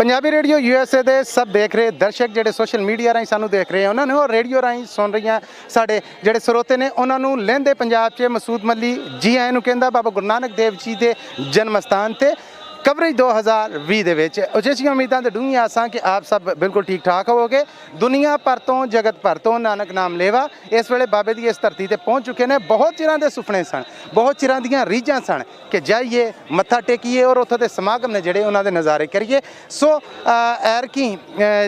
Punjabi radio USA ਦੇ ਸਭ ਦੇਖ ਰਹੇ ਦਰਸ਼ਕ ਜਿਹੜੇ ਸੋਸ਼ਲ ਮੀਡੀਆ ਰਾਹੀਂ ਸਾਨੂੰ ਦੇਖ ਰਹੇ ਆ ਉਹਨਾਂ ਨੂੰ ਰੇਡੀਓ ਰਾਹੀਂ ਸੁਣ ਰਹੀਆਂ ਸਾਡੇ ਜਿਹੜੇ ਸਰੋਤੇ ਨੇ ਉਹਨਾਂ ਨੂੰ ਲਹਿੰਦੇ ਪੰਜਾਬ 'ਚ ਮਸੂਦ ਮੱਲੀ ਜੀ ਆਇਆਂ ਨੂੰ ਕਹਿੰਦਾ ਬਾਬਾ ਗੁਰੂ ਨਾਨਕ ਦੇਵ ਜੀ ਦੇ ਜਨਮ ਅਸਥਾਨ ਤੇ कवरेज 2020 ਦੇ ਵਿੱਚ ਉਚੇਚੀਆਂ ਉਮੀਦਾਂ ਤੇ ਡੂੰਘੀਆਂ ਆਸਾਂ ਕਿ ਆਪ ਸਭ ਬਿਲਕੁਲ ਠੀਕ ਠਾਕ ਹੋਵੋਗੇ। ਦੁਨੀਆ ਭਰ ਤੋਂ ਜਗਤ ਭਰ ਤੋਂ ਨਾਨਕ ਨਾਮ ਲੇਵਾ ਇਸ ਵੇਲੇ ਬਾਬੇ ਦੀ ਇਸ ਧਰਤੀ ਤੇ ਪਹੁੰਚ ਚੁੱਕੇ ਨੇ। ਬਹੁਤ ਚਿਰਾਂ ਦੇ ਸੁਪਨੇ ਸਨ, ਬਹੁਤ ਚਿਰਾਂ ਦੀਆਂ ਰੀਝਾਂ ਸਨ ਕਿ ਜਾਈਏ ਮੱਥਾ ਟੇਕੀਏ ਔਰ ਉੱਥੋਂ ਦੇ ਸਮਾਗਮ ਨੇ ਜਿਹੜੇ ਉਹਨਾਂ ਦੇ ਨਜ਼ਾਰੇ ਕਰੀਏ। ਸੋ ਐਰਕੀ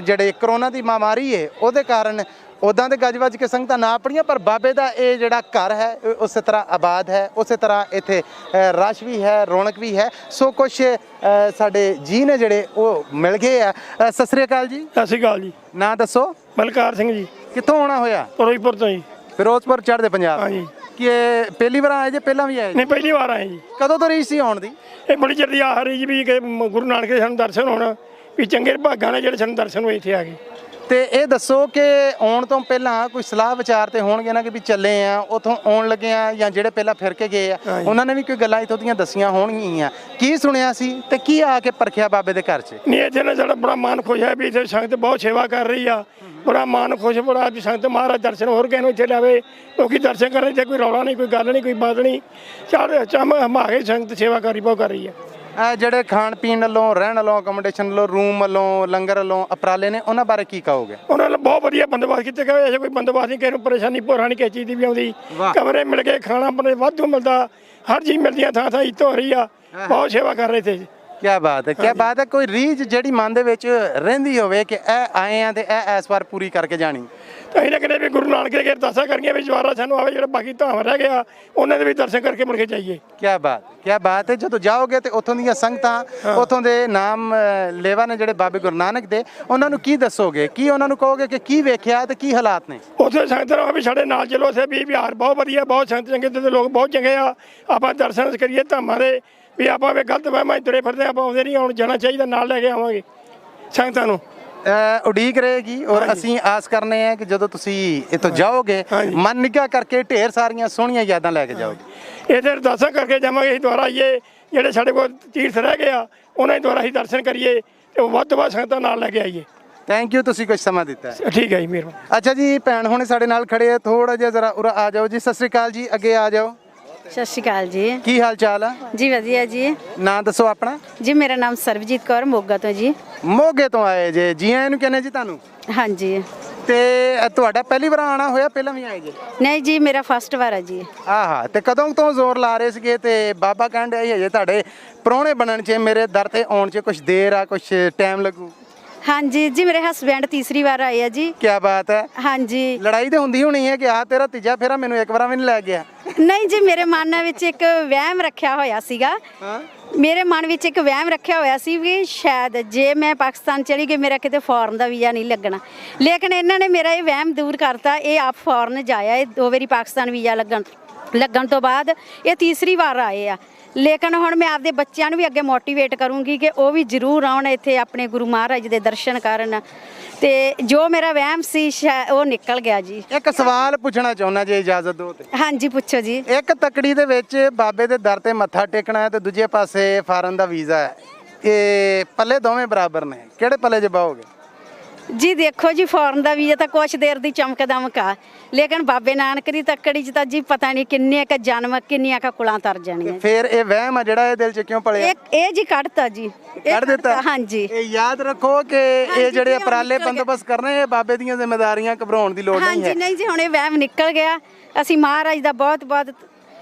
ਜਿਹੜੇ ਕਰੋਨਾ ਦੀ ਮਹਾਮਾਰੀ ਹੈ ਉਹਦੇ ਕਾਰਨ ਉੱਦਾਂ ਦੇ ਗੱਜ ਵੱਜ ਕੇ ਸੰਗਤਾਂ ਨਾ ਪੜੀਆਂ, ਪਰ ਬਾਬੇ ਦਾ ਇਹ ਜਿਹੜਾ ਘਰ ਹੈ ਉਸੇ ਤਰ੍ਹਾਂ ਆਬਾਦ ਹੈ, ਉਸੇ ਤਰ੍ਹਾਂ ਇੱਥੇ ਰਸ਼ ਵੀ ਹੈ, ਰੌਣਕ ਵੀ ਹੈ। ਸੋ ਕੁਛ ਸਾਡੇ ਜੀ ਨੇ ਜਿਹੜੇ ਉਹ ਮਿਲ ਗਏ ਆ। ਸਤਿ ਸ੍ਰੀ ਅਕਾਲ ਜੀ। ਸਤਿ ਸ੍ਰੀ ਅਕਾਲ ਜੀ। ਨਾਂ ਦੱਸੋ। ਬਲਕਾਰ ਸਿੰਘ ਜੀ। ਕਿੱਥੋਂ ਆਉਣਾ ਹੋਇਆ? ਫਿਰੋਜ਼ਪੁਰ ਤੋਂ ਜੀ। ਫਿਰੋਜ਼ਪੁਰ ਚੜ੍ਹਦੇ ਪੰਜਾਬ। ਹਾਂਜੀ। ਕਿ ਪਹਿਲੀ ਵਾਰ ਆਏ ਜੇ ਪਹਿਲਾਂ ਵੀ ਆਏ? ਨਹੀਂ, ਪਹਿਲੀ ਵਾਰ ਆਏ ਜੀ। ਕਦੋਂ ਤੋਂ ਰੀਝ ਸੀ ਆਉਣ ਦੀ? ਇਹ ਬੜੀ ਚਿਰ ਦੀ ਆਹ ਰਹੀ ਜੀ ਵੀ ਕਿ ਗੁਰੂ ਨਾਨਕ ਦੇ ਸਾਨੂੰ ਦਰਸ਼ਨ ਹੋਣ, ਵੀ ਚੰਗੇ ਭਾਗਾਂ ਨਾਲ ਜਿਹੜੇ ਸਾਨੂੰ ਦਰਸ਼ਨ ਹੋਏ ਇੱਥੇ ਆ ਗਏ। ਤੇ ਇਹ ਦੱਸੋ ਕਿ ਆਉਣ ਤੋਂ ਪਹਿਲਾਂ ਕੋਈ ਸਲਾਹ ਵਿਚਾਰ ਤੇ ਹੋਣਗੇ ਨਾ ਕਿ ਵੀ ਚੱਲੇ ਆ ਉੱਥੋਂ ਆਉਣ ਲੱਗੇ ਆ, ਜਾਂ ਜਿਹੜੇ ਪਹਿਲਾਂ ਫਿਰ ਕੇ ਗਏ ਆ ਉਹਨਾਂ ਨੇ ਵੀ ਕੋਈ ਗੱਲਾਂ ਇੱਥੋਂ ਦੀਆਂ ਦੱਸੀਆਂ ਹੋਣਗੀਆਂ। ਕੀ ਸੁਣਿਆ ਸੀ ਤੇ ਕੀ ਆ ਕੇ ਪਰਖਿਆ ਬਾਬੇ ਦੇ ਘਰ 'ਚ? ਨਹੀਂ, ਇੱਥੇ ਨਾ ਸਾਡਾ ਬੜਾ ਮਨ ਖੁਸ਼ ਹੈ ਵੀ ਇੱਥੇ ਸੰਗਤ ਬਹੁਤ ਸੇਵਾ ਕਰ ਰਹੀ ਆ। ਬੜਾ ਮਨ ਖੁਸ਼, ਬੜਾ ਵੀ ਸੰਗਤ ਮਹਾਰਾਜ ਦਰਸ਼ਨ ਹੋਰ ਕਿਸੇ ਨੂੰ ਇੱਥੇ ਲਿਆਵੇ, ਲੋਕੀ ਦਰਸ਼ਨ ਕਰਨ। ਇੱਥੇ ਕੋਈ ਰੌਲਾ ਨਹੀਂ, ਕੋਈ ਗੱਲ ਨਹੀਂ, ਕੋਈ ਬਾਤ ਨਹੀਂ। ਚਮ ਹਮਾ ਕੇ ਸੰਗਤ ਸੇਵਾ ਬਹੁਤ ਕਰ ਰਹੀ ਆ। ਜਿਹੜੇ ਖਾਣ ਪੀਣ ਵੱਲੋਂ, ਰਹਿਣ ਵੱਲੋਂ, ਅਕੋਮੋਡੇਸ਼ਨ ਵੱਲੋਂ, ਰੂਮ ਵੱਲੋਂ, ਲੰਗਰ ਵੱਲੋਂ ਉਪਰਾਲੇ ਨੇ ਉਹਨਾਂ ਬਾਰੇ ਕੀ ਕਹੋਗੇ? ਉਹਨਾਂ ਨਾਲ ਬਹੁਤ ਵਧੀਆ ਬੰਦੋਬਸਤ ਕੀਤੇ ਗਏ। ਐਸੇ ਕੋਈ ਬੰਦੋਬਸਤ ਨਹੀਂ, ਕਿਸੇ ਨੂੰ ਪਰੇਸ਼ਾਨੀ ਭੋਰਾ ਨਹੀਂ ਕਿਸੇ ਚੀਜ਼ ਦੀ ਵੀ ਆਉਂਦੀ। ਕਮਰੇ ਮਿਲ ਗਏ, ਖਾਣਾ ਆਪਣੇ ਵਾਧੂ ਮਿਲਦਾ, ਹਰ ਚੀਜ਼ ਮਿਲਦੀ ਆ, ਥਾਂ ਥਾਂ ਇੱਥੋਂ ਹੋ ਰਹੀ ਆ। ਬਹੁਤ ਸੇਵਾ ਕਰ ਰਹੇ ਇੱਥੇ। ਕੀ ਬਾਤ ਹੈ, ਕੀ ਬਾਤ ਹੈ। ਕੋਈ ਰੀਝ ਜਿਹੜੀ ਮਨ ਦੇ ਵਿੱਚ ਰਹਿੰਦੀ ਹੋਵੇ ਕਿ ਇਹ ਆਏ ਆ ਤੇ ਇਹ ਇਸ ਵਾਰ ਪੂਰੀ ਕਰਕੇ ਜਾਣੀ? ਤਾਂ ਅਸੀਂ ਤਾਂ ਕਹਿੰਦੇ ਵੀ ਗੁਰੂ ਨਾਨਕ ਦੇ ਅਰਦਾਸਾਂ ਕਰੀਆਂ ਵੀ ਜਵਾਰਾ ਸਾਨੂੰ ਆਵੇ, ਜਿਹੜੇ ਬਾਕੀ ਧਾਮ ਰਹਿ ਗਿਆ ਉਹਨਾਂ ਦੇ ਵੀ ਦਰਸ਼ਨ ਕਰਕੇ ਮੁੜ ਕੇ ਜਾਈਏ। ਕੀ ਬਾਤ, ਕੀ ਬਾਤ ਹੈ। ਜਦੋਂ ਜਾਓਗੇ ਤੇ ਉੱਥੋਂ ਦੀਆਂ ਸੰਗਤਾਂ, ਉੱਥੋਂ ਦੇ ਨਾਮ ਲੇਵਾ ਨੇ ਜਿਹੜੇ ਬਾਬੇ ਗੁਰੂ ਨਾਨਕ ਦੇ, ਉਹਨਾਂ ਨੂੰ ਕੀ ਦੱਸੋਗੇ? ਕੀ ਉਹਨਾਂ ਨੂੰ ਕਹੋਗੇ ਕਿ ਕੀ ਵੇਖਿਆ ਤੇ ਕੀ ਹਾਲਾਤ ਨੇ ਉੱਥੇ? ਸੰਗਤਾਂ ਵੀ ਸਾਡੇ ਨਾਲ ਚਲੋ। ਉੱਥੇ ਵੀ ਵਿਹਾਰ ਬਹੁਤ ਵਧੀਆ, ਬਹੁਤ ਸੰਗਤ ਚੰਗੇ ਤੇ ਲੋਕ ਬਹੁਤ ਚੰਗੇ ਆ। ਆਪਾਂ ਦਰਸ਼ਨ ਕਰੀਏ ਧਾਮਾਂ ਦੇ, ਵੀ ਆਪਾਂ ਵੀ ਗਲਤ ਵਹਿਮਾਂ ਤੁਰੇ ਫਿਰਦੇ, ਆਪਾਂ ਆਉਂਦੇ ਨਹੀਂ, ਆਉਣ ਜਾਣਾ ਚਾਹੀਦਾ, ਨਾਲ ਲੈ ਕੇ ਆਵਾਂਗੇ ਸੰਗਤਾਂ ਨੂੰ। ਉਡੀਕ ਰਹੇਗੀ ਔਰ ਅਸੀਂ ਆਸ ਕਰਨੇ ਆ ਕਿ ਜਦੋਂ ਤੁਸੀਂ ਇੱਥੋਂ ਜਾਓਗੇ ਮਨ ਨਿੱਘਾ ਕਰਕੇ ਢੇਰ ਸਾਰੀਆਂ ਸੋਹਣੀਆਂ ਯਾਦਾਂ ਲੈ ਕੇ ਜਾਓਗੇ। ਇਹਦੇ ਅਰਦਾਸਾਂ ਕਰਕੇ ਜਾਵਾਂਗੇ। ਅਸੀਂ ਦੁਆਰਾ ਆਈਏ, ਜਿਹੜੇ ਸਾਡੇ ਕੋਲ ਤੀਰਥ ਰਹਿ ਗਏ ਆ ਉਹਨਾਂ ਦੇ ਦੁਆਰਾ ਅਸੀਂ ਦਰਸ਼ਨ ਕਰੀਏ ਤੇ ਵੱਧ ਤੋਂ ਵੱਧ ਸੰਗਤਾਂ ਨਾਲ ਲੈ ਕੇ ਆਈਏ। ਥੈਂਕ ਯੂ, ਤੁਸੀਂ ਕੁਝ ਸਮਾਂ ਦਿੱਤਾ। ਠੀਕ ਹੈ ਜੀ, ਮਿਹਰਬਾਨੀ। ਅੱਛਾ ਜੀ, ਭੈਣ ਹੁਣੇ ਸਾਡੇ ਨਾਲ ਖੜੇ ਆ, ਥੋੜਾ ਜਿਹਾ ਜ਼ਰਾ ਉਰਾ ਆ ਜਾਓ ਜੀ। ਸਤਿ ਸ੍ਰੀ ਅਕਾਲ ਜੀ, ਅੱਗੇ ਆ ਜਾਓ। ਸਤਿ ਸ਼੍ਰੀ ਅਕਾਲ ਜੀ। ਕੀ ਹਾਲ ਚਾਲ ਆ ਜੀ? ਵਧੀਆ ਜੀ। ਨਾਂ ਦੱਸੋ ਆਪਣਾ? ਜੀ ਮੇਰਾ ਨਾਮ ਸਰਬਜੀਤ ਕੌਰ, ਮੋਗਾ ਤੋਂ ਜੀ। ਮੋਗੇ ਤੋਂ ਆਏ ਜੇ? ਜੀ ਆਇਆਂ ਨੂੰ ਕਹਿੰਦੇ ਜੀ ਤੁਹਾਨੂੰ। ਹਾਂਜੀ। ਤੇ ਤੁਹਾਡਾ ਪਹਿਲੀ ਵਾਰ ਆਣਾ ਹੋਇਆ, ਪਹਿਲਾਂ ਵੀ ਆਏ ਜੇ? ਨਹੀਂ ਜੀ, ਮੇਰਾ ਫਸਟ ਵਾਰ ਹੈ ਜੀ। ਆਹਾ, ਤੇ ਕਦੋਂ ਤੋਂ ਜ਼ੋਰ ਲਾ ਰਹੇ ਸੀਗੇ ਤੇ ਬਾਬਾ ਕਹਿੰਦੇ ਆਈ ਹਜੇ ਤੁਹਾਡੇ ਪ੍ਰਾਹੁਣੇ ਬਣਨ 'ਚ, ਮੇਰੇ ਦਰ ਤੇ ਆਉਣ 'ਚ ਕੁਝ ਦੇਰ ਆ, ਕੁਝ ਟਾਈਮ ਲੱਗੂ? ਹਾਂਜੀ ਜੀ, ਮੇਰੇ ਹਸਬੈਂਡ ਤੀਸਰੀ ਵਾਰ ਆਏ ਆ ਜੀ। ਕੀ ਬਾਤ ਹੈ। ਹਾਂਜੀ। ਲੜਾਈ ਤੇ ਹੁੰਦੀ ਹੋਣੀ ਹੈ ਕਿ ਆ ਤੇਰਾ ਤੀਜਾ ਫੇਰਾ, ਮੈਨੂੰ ਇੱਕ ਵਾਰ ਵੀ ਨਹੀਂ ਲੈ ਗਿਆ? ਨਹੀਂ ਜੀ, ਮੇਰੇ ਮਨ ਵਿੱਚ ਇੱਕ ਵਹਿਮ ਰੱਖਿਆ ਹੋਇਆ ਸੀਗਾ। ਮੇਰੇ ਮਨ ਵਿੱਚ ਇੱਕ ਵਹਿਮ ਰੱਖਿਆ ਹੋਇਆ ਸੀ ਵੀ ਸ਼ਾਇਦ ਜੇ ਮੈਂ ਪਾਕਿਸਤਾਨ ਚਲੀ ਗਈ ਮੇਰਾ ਕਿਤੇ ਫੌਰਨ ਦਾ ਵੀਜ਼ਾ ਨਹੀਂ ਲੱਗਣਾ, ਲੇਕਿਨ ਇਹਨਾਂ ਨੇ ਮੇਰਾ ਇਹ ਵਹਿਮ ਦੂਰ ਕਰਤਾ। ਇਹ ਆਪ ਫੌਰਨ ਜਾਇਆ, ਇਹ 2 ਵਾਰੀ ਪਾਕਿਸਤਾਨ ਵੀਜ਼ਾ ਲੱਗਣ ਤੋਂ ਬਾਅਦ ਇਹ ਤੀਸਰੀ ਵਾਰ ਆਏ ਆ। ਲੇਕਿਨ ਹੁਣ ਮੈਂ ਆਪਦੇ ਬੱਚਿਆਂ ਨੂੰ ਵੀ ਅੱਗੇ ਮੋਟੀਵੇਟ ਕਰੂੰਗੀ ਕਿ ਉਹ ਵੀ ਜ਼ਰੂਰ ਆਉਣ ਇੱਥੇ, ਆਪਣੇ ਗੁਰੂ ਮਹਾਰਾਜ ਦੇ ਦਰਸ਼ਨ ਕਰਨ। ਤੇ ਜੋ ਮੇਰਾ ਵਹਿਮ ਸੀ ਉਹ ਨਿਕਲ ਗਿਆ ਜੀ। ਇੱਕ ਸਵਾਲ ਪੁੱਛਣਾ ਚਾਹੁੰਦਾ, ਜੇ ਇਜਾਜ਼ਤ ਦਿਓ ਤੇ। ਹਾਂਜੀ, ਪੁੱਛੋ ਜੀ। ਇੱਕ ਤਕੜੀ ਦੇ ਵਿੱਚ ਬਾਬੇ ਦੇ ਦਰ ਤੇ ਮੱਥਾ ਟੇਕਣਾ ਹੈ ਤੇ ਦੂਜੇ ਪਾਸੇ ਫਾਰਨ ਦਾ ਵੀਜ਼ਾ ਹੈ, ਇਹ ਪੱਲੇ ਦੋਵੇਂ ਬਰਾਬਰ ਨੇ, ਕਿਹੜੇ ਪੱਲੇ 'ਚ ਪਾਓਗੇ? ਜੀ ਦੇਖੋ ਜੀ, ਫੌਰਨ ਦਾ ਵੀਜ਼ਾ ਤਾਂ ਕੁਛ ਦੇਰ ਦੀ ਚਮਕ ਦਮਕ ਆ, ਲੇਕਿਨ ਬਾਬੇ ਨਾਨਕ ਦੀ ਤੱਕੜੀ 'ਚ ਤਾਂ ਜੀ ਪਤਾ ਨਹੀਂ ਕਿੰਨੇ ਕ ਜਨਮ, ਕਿੰਨੀਆਂ ਕ ਕੁਲਾਂ ਤਰ ਜਾਣੀਆਂ। ਫਿਰ ਇਹ ਵਹਿਮ ਆ ਜਿਹੜਾ ਇਹ ਦਿਲ 'ਚ ਕਿਉਂ ਪਲਿਆ? ਇਹ ਜੀ ਕੱਢਤਾ ਜੀ, ਕੱਢ ਦਿੱਤਾ। ਹਾਂਜੀ। ਇਹ ਯਾਦ ਰੱਖੋ ਕਿ ਇਹ ਜਿਹੜੇ ਉਪਰਾਲੇ ਬੰਦੋਬਸਤ ਕਰਨੇ, ਇਹ ਬਾਬੇ ਦੀਆਂ ਜ਼ਿੰਮੇਵਾਰੀਆਂ, ਘਬਰਾਉਣ ਦੀ ਲੋੜ ਨਹੀਂ ਹੈ। ਹਾਂਜੀ, ਨਹੀਂ ਜੀ, ਹੁਣ ਇਹ ਵਹਿਮ ਨਿਕਲ ਗਿਆ। ਅਸੀਂ ਮਹਾਰਾਜ ਦਾ ਬਹੁਤ ਬਹੁਤ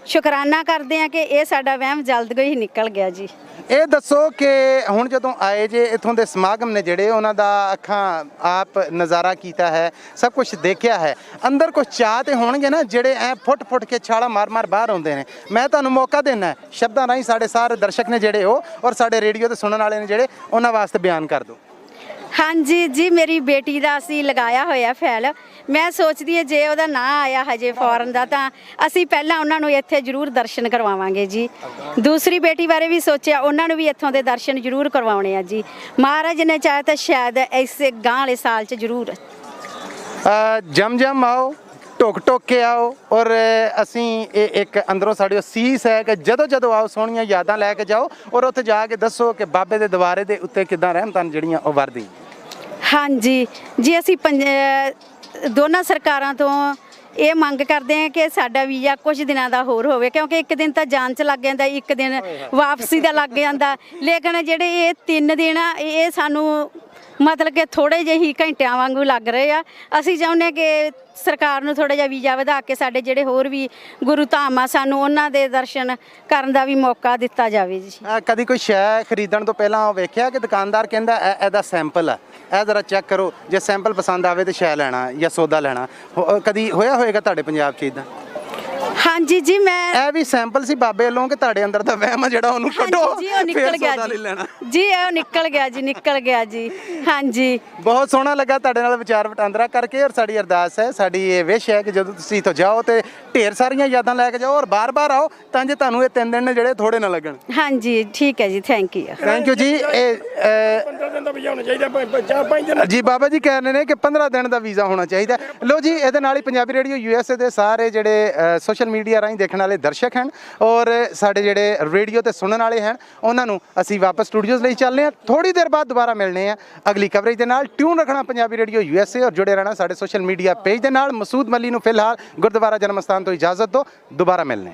ਸ਼ੁਕਰਾਨਾ ਕਰਦੇ ਹਾਂ ਕਿ ਇਹ ਸਾਡਾ ਵਹਿਮ ਜਲਦ ਹੀ ਨਿਕਲ ਗਿਆ ਜੀ। ਇਹ ਦੱਸੋ ਕਿ ਹੁਣ ਜਦੋਂ ਆਏ ਜੇ ਇੱਥੋਂ ਦੇ ਸਮਾਗਮ ਨੇ ਜਿਹੜੇ, ਉਹਨਾਂ ਦਾ ਅੱਖਾਂ ਆਪ ਨਜ਼ਾਰਾ ਕੀਤਾ ਹੈ, ਸਭ ਕੁਝ ਦੇਖਿਆ ਹੈ, ਅੰਦਰ ਕੁਝ ਚਾਹ ਤੇ ਹੋਣਗੇ ਨਾ ਜਿਹੜੇ ਐ ਫੁੱਟ ਫੁੱਟ ਕੇ ਛਾਲਾ ਮਾਰ ਮਾਰ ਬਾਹਰ ਆਉਂਦੇ ਨੇ। ਮੈਂ ਤੁਹਾਨੂੰ ਮੌਕਾ ਦੇਣਾ ਸ਼ਬਦਾਂ ਰਾਹੀਂ, ਸਾਡੇ ਸਾਰੇ ਦਰਸ਼ਕ ਨੇ ਜਿਹੜੇ ਉਹ ਔਰ ਸਾਡੇ ਰੇਡੀਓ ਤੇ ਸੁਣਨ ਵਾਲੇ ਨੇ ਜਿਹੜੇ, ਉਹਨਾਂ ਵਾਸਤੇ ਬਿਆਨ ਕਰ ਦਿਓ। ਹਾਂਜੀ ਜੀ, ਮੇਰੀ ਬੇਟੀ ਦਾ ਅਸੀਂ ਲਗਾਇਆ ਹੋਇਆ ਫੈਲ। ਮੈਂ ਸੋਚਦੀ ਹਾਂ ਜੇ ਉਹਦਾ ਨਾਂ ਆਇਆ ਹਜੇ ਫੌਰਨ ਦਾ ਤਾਂ ਅਸੀਂ ਪਹਿਲਾਂ ਉਹਨਾਂ ਨੂੰ ਇੱਥੇ ਜ਼ਰੂਰ ਦਰਸ਼ਨ ਕਰਵਾਵਾਂਗੇ ਜੀ। ਦੂਸਰੀ ਬੇਟੀ ਬਾਰੇ ਵੀ ਸੋਚਿਆ, ਉਹਨਾਂ ਨੂੰ ਵੀ ਇੱਥੋਂ ਦੇ ਦਰਸ਼ਨ ਜ਼ਰੂਰ ਕਰਵਾਉਣੇ ਆ ਜੀ। ਮਹਾਰਾਜ ਨੇ ਚਾਹਿਆ ਤਾਂ ਸ਼ਾਇਦ ਇਸੇ ਗਾਂ ਵਾਲੇ ਸਾਲ 'ਚ ਜ਼ਰੂਰ। ਜਮ ਜਮ ਆਓ, ਢੁੱਕ ਢੁੱਕ ਕੇ ਆਓ ਔਰ ਅਸੀਂ ਇਹ ਇੱਕ ਅੰਦਰੋਂ ਸਾਡੇ ਉਹ ਸੀਸ ਹੈ ਕਿ ਜਦੋਂ ਜਦੋਂ ਆਓ ਸੋਹਣੀਆਂ ਯਾਦਾਂ ਲੈ ਕੇ ਜਾਓ ਔਰ ਉੱਥੇ ਜਾ ਕੇ ਦੱਸੋ ਕਿ ਬਾਬੇ ਦੇ ਦਵਾਰੇ ਦੇ ਉੱਤੇ ਕਿੱਦਾਂ ਰਹਿਮਤਾਂ ਜਿਹੜੀਆਂ ਉਹ ਵਰਦੀ। ਹਾਂਜੀ ਜੀ, ਅਸੀਂ ਦੋਨਾਂ ਸਰਕਾਰਾਂ ਤੋਂ ਇਹ ਮੰਗ ਕਰਦੇ ਹਾਂ ਕਿ ਸਾਡਾ ਵੀਜ਼ਾ ਕੁਝ ਦਿਨਾਂ ਦਾ ਹੋਰ ਹੋਵੇ, ਕਿਉਂਕਿ ਇੱਕ ਦਿਨ ਤਾਂ ਜਾਣ 'ਚ ਲੱਗ ਜਾਂਦਾ, ਇੱਕ ਦਿਨ ਵਾਪਸੀ ਦਾ ਲੱਗ ਜਾਂਦਾ, ਲੇਕਿਨ ਜਿਹੜੇ ਇਹ 3 ਦਿਨ ਆ ਇਹ ਸਾਨੂੰ ਮਤਲਬ ਕਿ ਥੋੜੇ ਜਿਹੇ ਹੀ ਘੰਟਿਆਂ ਵਾਂਗੂ ਲੱਗ ਰਹੇ ਆ। ਅਸੀਂ ਚਾਹੁੰਦੇ ਕਿ ਸਰਕਾਰ ਨੂੰ ਥੋੜਾ ਜਿਹਾ ਵੀਜ਼ਾ ਵਧਾ ਕੇ ਸਾਡੇ ਜਿਹੜੇ ਹੋਰ ਵੀ ਗੁਰੂ ਧਾਮ ਆ ਸਾਨੂੰ ਉਹਨਾਂ ਦੇ ਦਰਸ਼ਨ ਕਰਨ ਦਾ ਵੀ ਮੌਕਾ ਦਿੱਤਾ ਜਾਵੇ ਜੀ। ਕਦੀ ਕੋਈ ਸ਼ੈ ਖਰੀਦਣ ਤੋਂ ਪਹਿਲਾਂ ਵੇਖਿਆ ਕਿ ਦੁਕਾਨਦਾਰ ਕਹਿੰਦਾ ਇਹਦਾ ਸੈਂਪਲ ਆ, ਇਹ ਜ਼ਰਾ ਚੈੱਕ ਕਰੋ, ਜੇ ਸੈਂਪਲ ਪਸੰਦ ਆਵੇ ਤੇ ਸ਼ੈ ਲੈਣਾ ਜਾਂ ਸੌਦਾ ਲੈਣਾ, ਕਦੀ ਹੋਇਆ ਹੋਏਗਾ ਤੁਹਾਡੇ ਪੰਜਾਬ 'ਚ ਇਦਾਂ? ਹਾਂਜੀ ਜੀ, ਮੈਂ ਇਹ ਵੀ ਸੈਂਪਲ ਸੀ ਬਾਬੇ ਵੱਲੋਂ ਕਿ ਤੁਹਾਡੇ ਅੰਦਰ ਦਾ ਵਹਿਮ ਆ ਜਿਹੜਾ ਉਹਨੂੰ ਕੱਢੋ ਜੀ, ਉਹ ਨਿਕਲ ਗਿਆ ਜੀ, ਇਹ ਨਿਕਲ ਗਿਆ ਜੀ, ਨਿਕਲ ਗਿਆ ਜੀ। ਹਾਂਜੀ, ਬਹੁਤ ਸੋਹਣਾ ਲੱਗਾ ਤੁਹਾਡੇ ਨਾਲ ਵਿਚਾਰ ਵਟਾਂਦਰਾ ਕਰਕੇ ਔਰ ਸਾਡੀ ਅਰਦਾਸ ਹੈ, ਸਾਡੀ ਇਹ ਵਿਸ਼ ਹੈ ਕਿ ਜਦੋਂ ਤੁਸੀਂ ਇੱਥੋਂ ਜਾਓ ਤੇ ਢੇਰ ਸਾਰੀਆਂ ਯਾਦਾਂ ਲੈ ਕੇ ਜਾਓ ਔਰ ਬਾਰ-ਬਾਰ ਆਓ ਤਾਂ ਜੇ ਤੁਹਾਨੂੰ ਇਹ 3 ਦਿਨ ਨੇ ਜਿਹੜੇ ਥੋੜੇ ਨਾ ਲੱਗਣ। ਹਾਂਜੀ ਠੀਕ ਹੈ ਜੀ, ਥੈਂਕ ਯੂ ਜੀ। ਇਹ 15 ਦਿਨ ਦਾ ਵੀਜ਼ਾ ਹੋਣਾ ਚਾਹੀਦਾ, 4-5 ਦਿਨ ਜੀ ਬਾਬਾ ਜੀ ਕਹਿ ਰਹੇ ਨੇ ਕਿ 15 ਦਿਨ ਦਾ ਵੀਜ਼ਾ ਹੋਣਾ ਚਾਹੀਦਾ। ਲੋ ਜੀ, ਇਹਦੇ ਨਾਲ ਹੀ ਪੰਜਾਬੀ ਰੇਡੀਓ USA ਦੇ ਸਾਰੇ ਜਿਹੜੇ ਸੋਸ਼ਲ ਮੀਡੀਆ ਰਾਹੀਂ ਦੇਖਣ ਵਾਲੇ ਦਰਸ਼ਕ ਹਨ ਔਰ ਸਾਡੇ ਜਿਹੜੇ ਰੇਡੀਓ ਤੇ ਸੁਣਨ ਵਾਲੇ ਹਨ ਉਹਨਾਂ ਨੂੰ ਅਸੀਂ ਵਾਪਸ ਸਟੂਡੀਓਜ਼ ਲਈ ਚੱਲਦੇ ਹਾਂ। ਥੋੜੀ ਦੇਰ ਬਾਅਦ ਦੁਬਾਰਾ ਮਿਲਣੇ ਆ ਅਗਲੀ ਕਵਰੇਜ ਦੇ ਨਾਲ। ਟਿਊਨ ਰੱਖਣਾ ਪੰਜਾਬੀ ਰੇਡੀਓ USA ਔਰ ਜੁੜੇ ਰਹਿਣਾ ਸਾਡੇ ਸੋਸ਼ਲ ਮੀਡੀਆ ਪੇਜ ਦੇ ਨਾਲ। ਮਸੂਦ ਮੱਲੀ ਨੂੰ ਫਿਲਹਾਲ ਗੁਰਦੁਆਰਾ ਜਨਮ ਅਸਥਾਨ ਤੋਂ ਇਜਾਜ਼ਤ ਦਿਓ, ਦੁਬਾਰਾ ਮਿਲਣੇ।